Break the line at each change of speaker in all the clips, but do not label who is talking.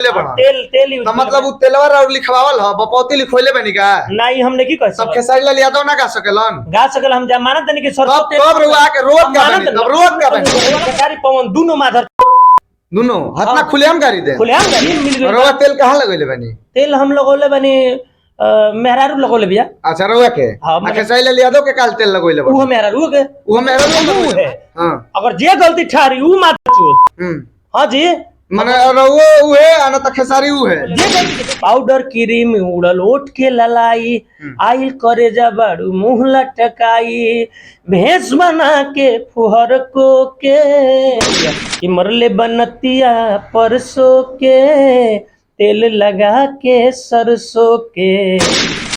तेल तेल यूज
मतलब उ तेलवा और लिखवावल ह बपौती लिखोइले बनी का
नहीं हमने की कह
सब खेसारी लाल यादव ना गा सकेलन
गा सकल हम जमानत देने की सरसों
तब तब रुआ के रोक का बनी तब रोक का बनी
खेसारी पवन दोनों माधर
दोनों हाथ ना खुलेआम गाड़ी दे
खुलेआम गाड़ी मिल गई
रुआ तेल कहां लगइले बनी
तेल हम लगोले बनी मेहरारू लगोले बिया
अच्छा रुआ के खेसारी लाल यादव के काल तेल लगइले बनी
वो मेहरारू के
वो मेहरारू
है
हां
अगर जे गलती ठहरी उ माधर चोद हां जी
माने रउओ उहे आना त खेसारी उ है
पाउडर क्रीम उड़ल ओठ के ललाई आइल करे जबड़ू मुंह लटकाई भेस बना के फुहर को के मरले बनतिया परसों के तेल लगा के सरसों के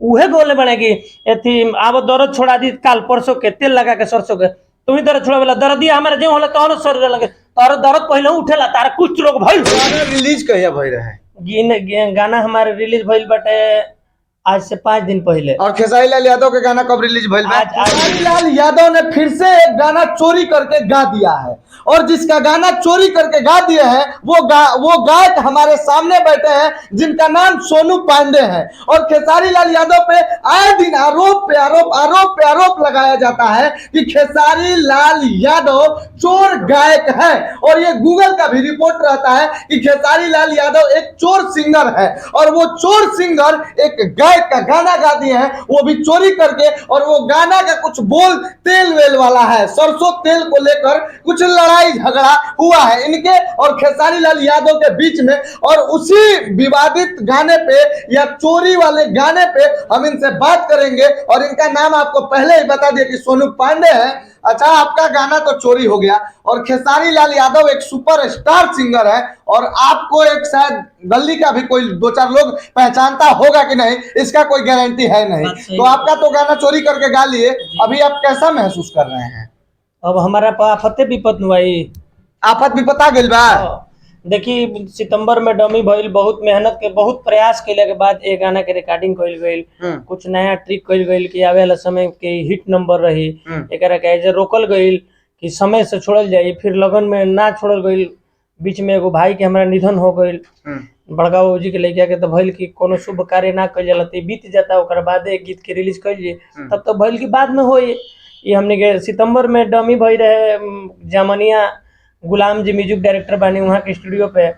उहे बोले बने की एथी आब दर्द छोड़ा दी काल परसों के तेल लगा के सरसों के तुम दर्द छोड़ा वाला दर्द दिया हमारे जे होला तोहर सर लगे तार दर्द पहले उठेला तार कुछ लोग भइल
गाना रिलीज कहिया भई रहे
गाना हमारे रिलीज भइल बटे आज से 5 दिन पहले
और खेसारी लाल यादव के गाना कब रिलीज भइल बा खेसारी लाल यादव ने फिर से एक गाना चोरी करके गा दिया है और जिसका गाना चोरी करके गा दिए हैं वो गायक हमारे सामने बैठे हैं जिनका नाम सोनू पांडे है और खेसारी लाल यादव पे आए दिन आरोप पे आरोप लगाया जाता है कि खेसारी लाल यादव चोर गायक है और ये गूगल का भी रिपोर्ट रहता है कि खेसारी लाल यादव एक चोर सिंगर है और वो चोर सिंगर एक गायक का गाना गा दिए हैं वो भी चोरी करके और वो गाना का कुछ बोल तेल वेल वाला है सरसों तेल को लेकर कुछ लड़ाई झगड़ा हुआ है इनके और खेसारी लाल यादव के बीच में और उसी विवादित गाने पे या चोरी वाले गाने पे हम इनसे बात करेंगे और इनका नाम आपको पहले ही बता दिया कि सोनू पांडे है अच्छा आपका गाना तो चोरी हो गया और खेसारी लाल यादव एक सुपरस्टार सिंगर है और आपको एक शायद गली का भी कोई 2-4 लोग पहचानता होगा कि नहीं इसका कोई गारंटी है नहीं तो आपका तो गाना चोरी करके गा लिए अभी आप कैसा महसूस कर रहे हैं
अब हमारा आफते विपत हुई
आफत विपत आ गइल बा
देखी सितंबर में डमी भइल बहुत मेहनत के बहुत प्रयास कैले के बाद एक गाना के रिकॉर्डिंग कइल गइल कुछ नया ट्रिक कइल गइल कि आवे वाला समय के हिट नंबर रही एकरा के एजे रोकल गइल कि समय से छोड़ल जाई फिर लगन में ना छोड़ल गइल बीच में एगो भाई के हमरा निधन हो गइल बड़का बाबूजी के लइका के तो भइल कि कोनो शुभ कार्य ना कइल जाला त बीत जाता ओकर बाद एक गीत के रिलीज कइल तब तो भइल कि बाद में होई ये हमने के सितंबर में डमी भई रहे जामनिया गुलाम जी म्यूजिक डायरेक्टर बने वहाँ के स्टूडियो पे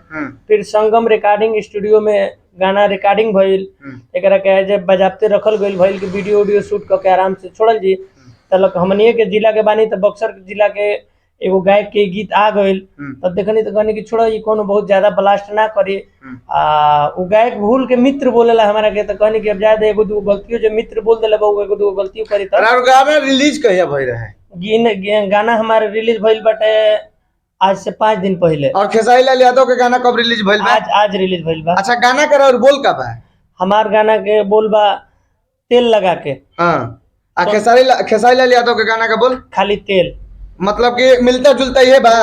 फिर संगम रिकॉर्डिंग स्टूडियो में गाना रिकॉर्डिंग भइल एकरा के जे बजाबते रखल गइल भइल कि वीडियो शूट करके आराम से छोड़ल जी तलक हमनिए के जिला के बानी त बक्सर जिला के एगो गायक के गीत आ गइल तब देखनी तो कहनी कि छोड़ा ये कोनो बहुत ज्यादा ब्लास्ट ना करी उ गायक भूल के मित्र बोलेला हमरा के त कहनी कि अब ज्यादा एगो दो गलतियों जो मित्र बोल देले बा एगो दो गलतियों करी त
गाना रिलीज कहिया भई रहे
गाना हमारे रिलीज भइल बटे आज से 5 दिन पहले
और खेसारी लाल यादव के गाना कब रिलीज भइल बा
आज रिलीज भइल बा
अच्छा गाना के और बोल का बा
हमार गाना के बोल बा तेल लगा के
हां खेसारी लाल यादव के गाना का बोल
खाली तेल
मतलब कि मिलता जुलता ये बा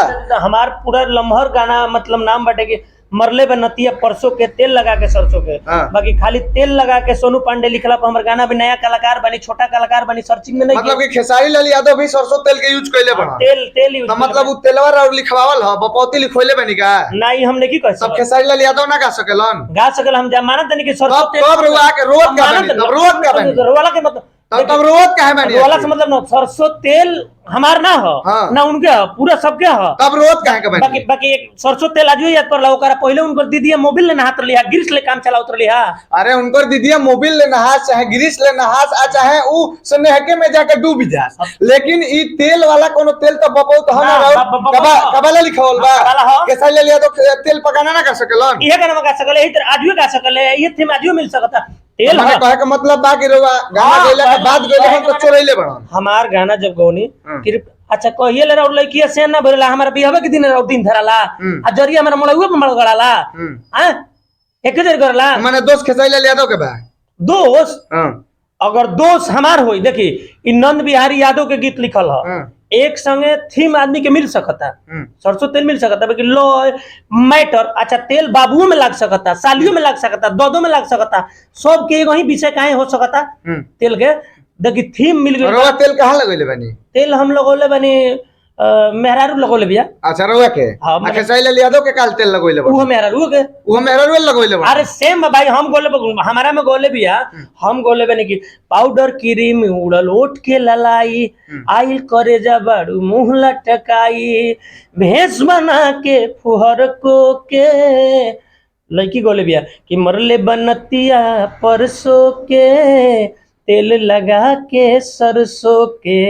हमार पूरा लम्हर गाना मतलब नाम बाटे कि मरले बे नतिया परसों के तेल लगा के सरसों के बाकी खाली तेल लगा के सोनू पांडे लिखला पर हमर गाना भी नया कलाकार बनी छोटा कलाकार बनी सर्चिंग में नहीं
मतलब कि खेसारी लाल यादव भी सरसों तेल के यूज कइले बा
तेल यूज
मतलब उ तेलवा और लिखवावल ह बपौती लिखोइले बनी का
नहीं हमने की कह
सब खेसारी लाल यादव ना गा सकेलन
हम जमानत देने की सरसों तेल
तब रुआ के रोक का बनी तब रोक का बनी
रोला के मतलब
तब रोक का है बनी
रोला से मतलब ना सरसों तेल हमार ना हो ना उनके पूरा सबके हो
तब रोक का है बनी
बाकी एक सरसों तेल आज याद कर ला ओकरा पहले उनकर दीदी मोबाइल ले नहात लिया गिरिश ले काम चला उतर लिया
अरे उनकर दीदी मोबाइल ले नहा चाहे गिरिश ले नहा चाहे उ स्नेहके में जाके डूब जा लेकिन ई तेल वाला कोनो तेल तो बहुत हम कबाला लिखल बा खेसारी लाल यादव तेल पकाना ना कर सकेलन
इहे गाना गा सकले इधर आजू गा सकले ये थीम आजू मिल सकता तेल
हमारे कहे का मतलब बा कि गाना गइला के बाद गइले हम तो चोरैले बड़न
हमार गाना जब गौनी अच्छा कहिए ले रउल लइकिया से ना भरला हमारा बियाह के दिन रउ दिन धराला आ जरिया हमारा मोलहुआ पे मड़ गड़ाला हां एक देर करला
माने दोस्त खेसारी लाल यादव के बा
दोस्त अगर दोस्त हमार होई देखी इ नंद बिहारी यादव के गीत लिखल ह एक संगे थीम आदमी के मिल सकता सरसों तेल मिल सकता बाकी लो मैटर अच्छा तेल बाबुओं में लग सकता सालियों में लग सकता ददों में लग सकता सब के एगो ही विषय काहे हो सकता तेल के देखी थीम मिल गई
तेल कहाँ लगैले बनी
तेल हम लगोले बनी मेहरारू लगोले बिया।
अच्छा रहुआ के
हाँ, मैंने-
खेसारी लाल यादव के काल तेल लगोइले बा
वो मेहरारू के
वो मेरा रुए लगोइले बा
अरे सेम भाई हम गोले हमारा में गोले बिया। हम गोले बने की पाउडर क्रीम उड़ल ओठ के ललाई आइल करे जा बाड़ू मुंह लटकाई भेष बना के फुहर को के लड़की गोले बिया कि मरले बनतिया परसों के तेल लगा के सरसों के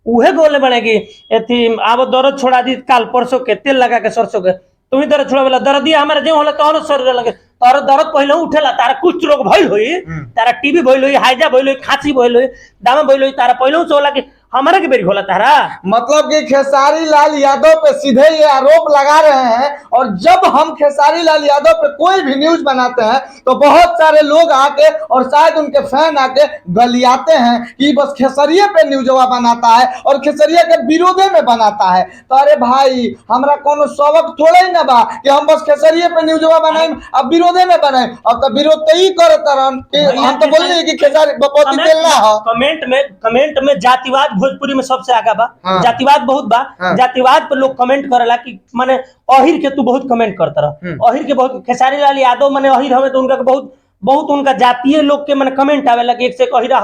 उहे गोले बनेगी एथी आब दर्द छोड़ा दी काल परसों के तेल लगा के सरसों के तुम्हें दर्द छोड़ा वाला दर्द दिया हमारे जो होला तोहर शरीर लगे तोहर दर्द पहले उठेला तारा कुछ रोग भइल होई तारा टीबी भइल होई हाइजा भइल होई खांसी भइल होई दामा भइल होई तारा पहले से होला कि हमारे के बेरी होला तारा।
मतलब कि खेसारी लाल यादव पे सीधे ये आरोप लगा रहे हैं और जब हम खेसारी लाल यादव पे कोई भी न्यूज बनाते हैं तो बहुत सारे लोग आके और शायद उनके फैन आके गलियाते हैं कि बस खेसरिये पे न्यूजवा बनाता है और खेसरिया के विरोधे में बनाता है। तो अरे भाई हमरा कोनो सबक थोड़े ही ना बा कि हम बस खेसरिये पे न्यूजवा बनाए अब विरोधे में बनाए अब तो विरोध तो ही करत रहन कि हम तो बोल रहे कि खेसारी बपोती तेल ना हो।
कमेंट में जातिवाद भोजपुरी में सबसे आगा बा।
हाँ।
जातिवाद बहुत बा।
हाँ।
जातिवाद पे लोग कमेंट करेला कि माने अहिर के तू बहुत कमेंट करता रह अहिर के बहुत खेसारी लाल यादव माने अहिर हमें तो उनका बहुत बहुत उनका जातीय लोग के माने कमेंट आवेला कि एक से अहिरा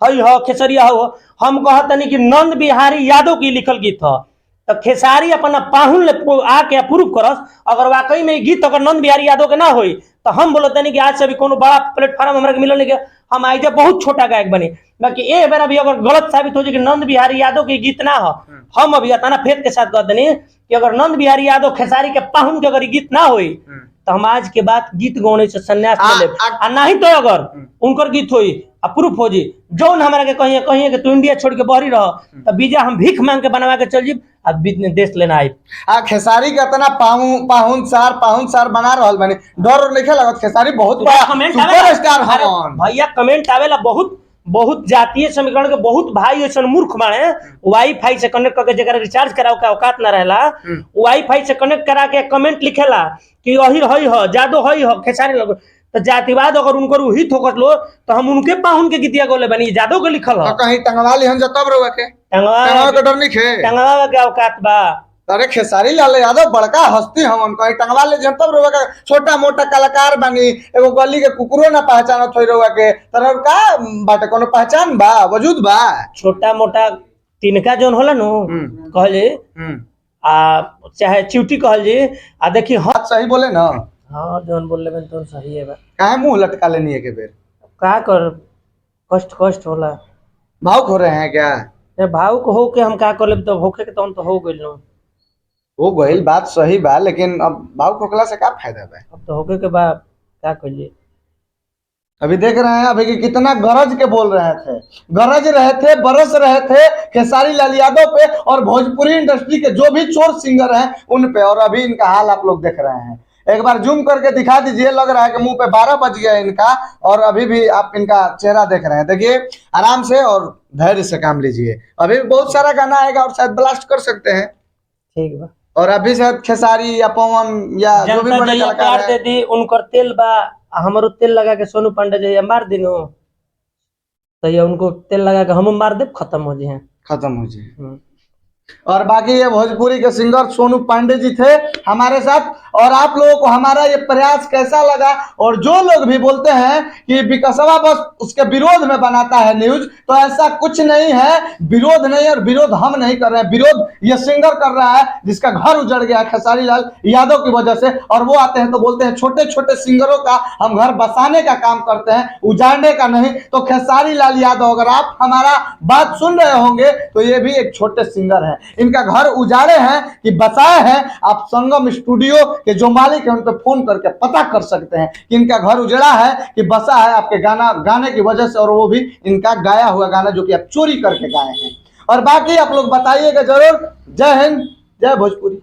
हई हो खेसरिया हो हम कहतनी कि नंद बिहारी यादव की लिखल गीत ह तो खेसारी अपना पाहुन ले आके अप्रूव करस अगर वाकई में गीत अगर नंद बिहारी यादव के ना होई तो हम बोलते नहीं कि आज से भी कोनो बड़ा प्लेटफॉर्म हमरा के मिलल नहीं हम आई जब बहुत छोटा गायक बनी बाकी ए बेर अभी अगर गलत साबित हो जाए कि नंद बिहारी यादव के गीत ना हो हम अभी अतना फेथ के साथ कह देनी कि अगर नंद बिहारी यादव खेसारी के पाहुन के अगर गीत ना होई तो हम आज के बाद गीत गौने से संन्यास ले लेब आ नहीं तो अगर उनकर गीत होई अप्रूफ हो जी जौन हमरा के कहिए कि तू इंडिया छोड़ के बहरी रह तो बीजा हम भीख मांग के बनवा के चल जी अब देश लेना आई
खेसारी के इतना पाहुन सार बना रहल बने डर नहीं लगत खेसारी बहुत बड़ा सुपरस्टार हवन
भैया कमेंट आवेला बहुत बहुत जातीय समीकरण के बहुत भाई ऐसा मूर्ख बाड़े वाईफाई से कनेक्ट करके जरा रिचार्ज कराओ का औकात ना रहेला वाईफाई से कनेक्ट करा के कमेंट लिखेला कि अहिर हई हो जादो हई हो खेसारी लग तो जातिवाद अगर उनकर हित होकर लो तो हम उनके पाहुन के गीतिया गोले बनी जादो के लिखल हो
कहीं टंगवा लिहन जतब रहुआ के
टंगवा
के डर नहीं खे
टंगवा के औकात बा।
अरे खेसारी लाल यादव बड़का हस्ती हमन कहीं टंगवा ले जतब रहुआ के छोटा मोटा कलाकार बनी एगो गली के कुकुरो ना पहचानत होई रहुआ के तरह का बाटे कोनो पहचान बा वजूद बा
छोटा मोटा तिनका जोन होला नु कहले आ चाहे चिवटी कहल जी आ देखी
हाथ सही बोले ना
हाँ जोन बोल लेबे तो सही है बा
काहे मुंह लटका लेनी है के बेर
का कर कष्ट होला
भावुक हो रहे हैं क्या
भावुक हो के हम का कर लेब तो होके के तो हो गइल नो
हो गइल बात सही बा लेकिन अब भावुक होकला से का फायदा बा
अब तो होके के बाद क्या करिए
अभी देख रहे हैं अभी कि कितना गरज के बोल रहे थे गरज रहे थे बरस रहे थे खेसारी लाल यादव पे और भोजपुरी इंडस्ट्री के जो भी चोर सिंगर हैं उन पे और अभी इनका हाल आप लोग देख रहे हैं एक बार जूम करके दिखा दीजिए लग रहा है कि मुंह पे 12 बज गया इनका और अभी भी आप इनका चेहरा देख रहे हैं देखिए आराम से और धैर्य से काम लीजिए अभी भी बहुत सारा गाना आएगा और शायद ब्लास्ट कर सकते हैं
ठीक बा और
अभी शायद खेसारी या पवन या जो भी बड़े कलाकार
दे दी उनकर तेल बा हमारो तेल लगा के सोनू पांडे जी मार दिनो तो ये उनको तेल लगा के हम मार दे खत्म हो जाए
खत्म हो जाए और बाकी ये भोजपुरी के सिंगर सोनू पांडे जी थे हमारे साथ और आप लोगों को हमारा ये प्रयास कैसा लगा और जो लोग भी बोलते हैं कि विकासवा बस उसके विरोध में बनाता है न्यूज तो ऐसा कुछ नहीं है विरोध नहीं और विरोध हम नहीं कर रहे हैं विरोध ये सिंगर कर रहा है जिसका घर उजड़ गया खेसारी लाल यादव की वजह से और वो आते हैं तो बोलते हैं छोटे छोटे सिंगरों का हम घर बसाने का काम करते हैं उजाड़ने का नहीं। तो खेसारी लाल यादव अगर आप हमारा बात सुन रहे होंगे तो ये भी एक छोटे सिंगर है इनका घर उजाड़े हैं कि बसाए हैं आप संगम स्टूडियो के जो मालिक है उन पर फोन करके पता कर सकते हैं कि इनका घर उजड़ा है कि बसा है आपके गाने की वजह से और वो भी इनका गाया हुआ गाना जो कि आप चोरी करके गाए हैं। और बाकी आप लोग बताइएगा जरूर। जय हिंद जय भोजपुरी।